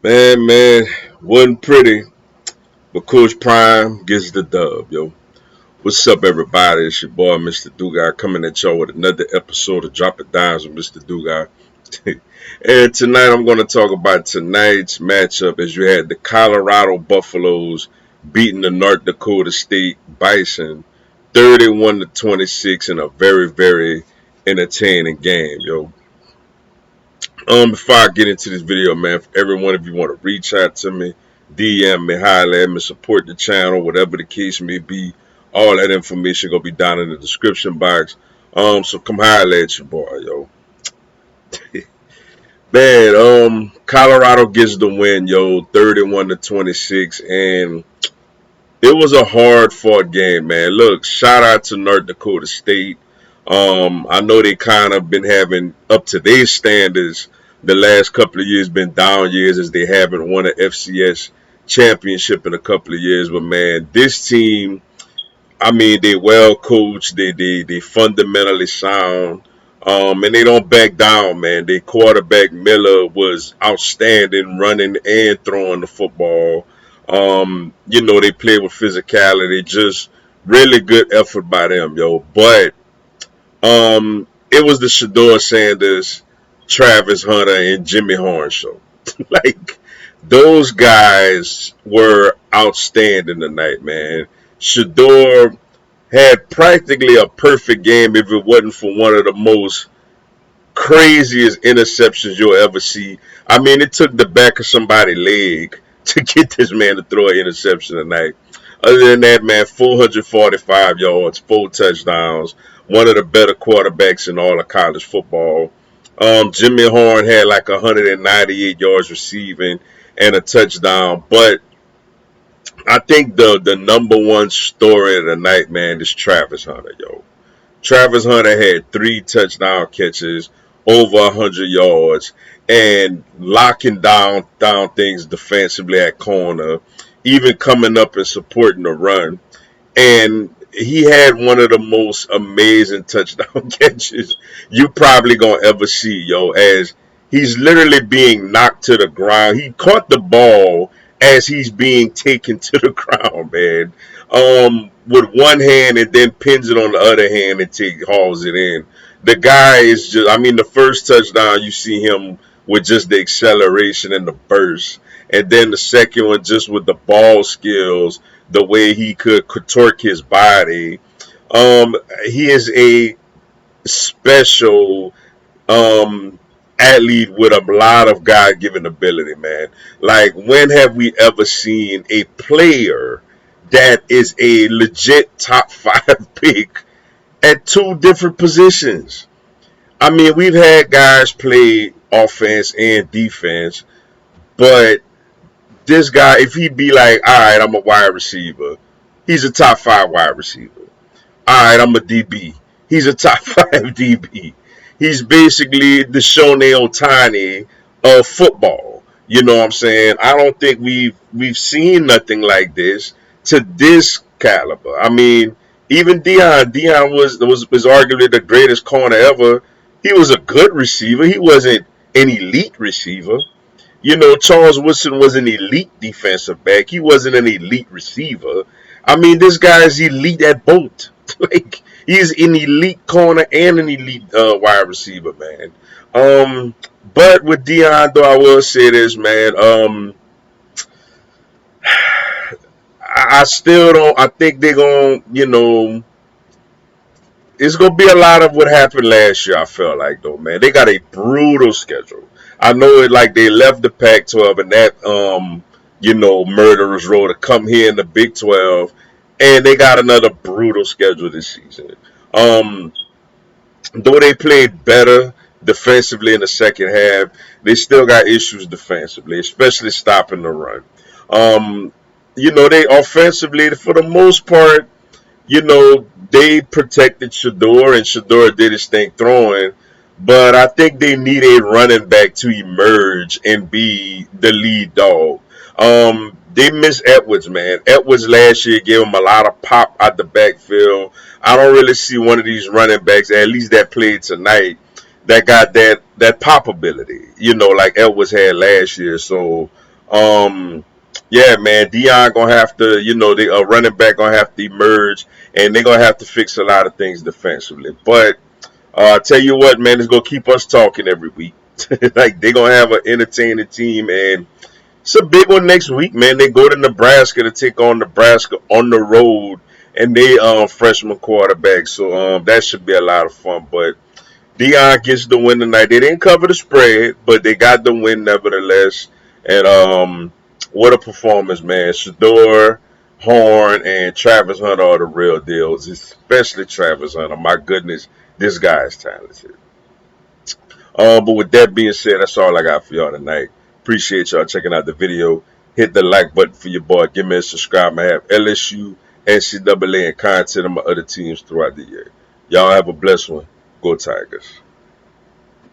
Man, wasn't pretty, but Coach Prime gets the dub, yo. What's up, everybody? It's your boy, Mr. Dugai, coming at y'all with another episode of Drop It Dimes with Mr. Dugai. And tonight I'm going to talk about tonight's matchup as you had the Colorado Buffaloes beating the North Dakota State Bison 31 to 26 in a very entertaining game, yo. Before I get into this video, man, if every one of you want to reach out to me, DM me, holler at me, support the channel, whatever the case may be, all that information gonna be down in the description box. So come holler at your boy, yo. Man, Colorado gets the win, yo, 31 to 26, and it was a hard fought game, man. Look, shout out to North Dakota State. I know they kind of been having up to their standards the last couple of years, been down years as they haven't won an FCS championship in a couple of years. But man, this team, I mean, they well coached, they fundamentally sound, and they don't back down, man. Their quarterback Miller was outstanding, running and throwing the football. They play with physicality, just really good effort by them, yo. But it was the Shador Sanders, Travis Hunter, and Jimmy Horn show. Like those guys were outstanding tonight, man. Shador had practically a perfect game if it wasn't for one of the most craziest interceptions you'll ever see. I mean, it took the back of somebody's leg to get this man to throw an interception tonight. Other than that, man, 445 yards, 4 touchdowns, one of the better quarterbacks in all of college football. Jimmy Horn had like 198 yards receiving and a touchdown. But I think the number one story of the night, man, is Travis Hunter, yo. Travis Hunter had 3 touchdown catches, over 100 yards, and locking down things defensively at corner, even coming up and supporting the run. And he had one of the most amazing touchdown catches you probably gonna ever see, yo, as he's literally being knocked to the ground. He caught the ball as he's being taken to the ground, man. With one hand and then pins it on the other hand and hauls it in. The guy is just, I mean, the first touchdown you see him with just the acceleration and the burst. And then the second one just with the ball skills, the way he could contort his body. He is a special athlete with a lot of God-given ability, man. Like, when have we ever seen a player that is a legit top 5 pick at 2 different positions? I mean, we've had guys play offense and defense, but this guy, if he'd be like, all right, I'm a wide receiver, he's a top 5 wide receiver. All right, I'm a DB. He's a top 5 DB. He's basically the Shohei Ohtani of football. You know what I'm saying? I don't think we've seen nothing like this to this caliber. I mean, even Dion was arguably the greatest corner ever. He was a good receiver. He wasn't an elite receiver. You know, Charles Woodson was an elite defensive back. He wasn't an elite receiver. I mean, this guy is elite at both. Like, he's an elite corner and an elite wide receiver, man. But with Dion, though, I will say this, man. I still don't. I think they're going to, it's gonna be a lot of what happened last year. I felt like, though, man, they got a brutal schedule. I know it like they left the Pac-12 and that murderers row to come here in the Big 12, and they got another brutal schedule this season. Um, though they played better defensively in the second half, they still got issues defensively, especially stopping the run. Um, they offensively, for the most part, they protected Shador, and Shador did his thing throwing. But I think they need a running back to emerge and be the lead dog. They miss Edwards, man. Edwards last year gave him a lot of pop out the backfield. I don't really see one of these running backs, at least that played tonight, that got that pop ability, like Edwards had last year. So Yeah, man, Dion gonna have to, they running back gonna have to emerge, and they're gonna have to fix a lot of things defensively. But I tell you what, man, it's gonna keep us talking every week. Like they're gonna have an entertaining team, and it's a big one next week, man. They go to Nebraska to take on Nebraska on the road, and they freshman quarterback, so that should be a lot of fun. But Dion gets the win tonight. They didn't cover the spread, but they got the win nevertheless. And what a performance, man! Shador, Horn, and Travis Hunter are the real deals, especially Travis Hunter. My goodness, this guy is talented. But with that being said, that's all I got for y'all tonight. Appreciate y'all checking out the video. Hit the like button for your boy. Give me a subscribe. I have LSU, NCAA, and content of my other teams throughout the year. Y'all have a blessed one. Go Tigers.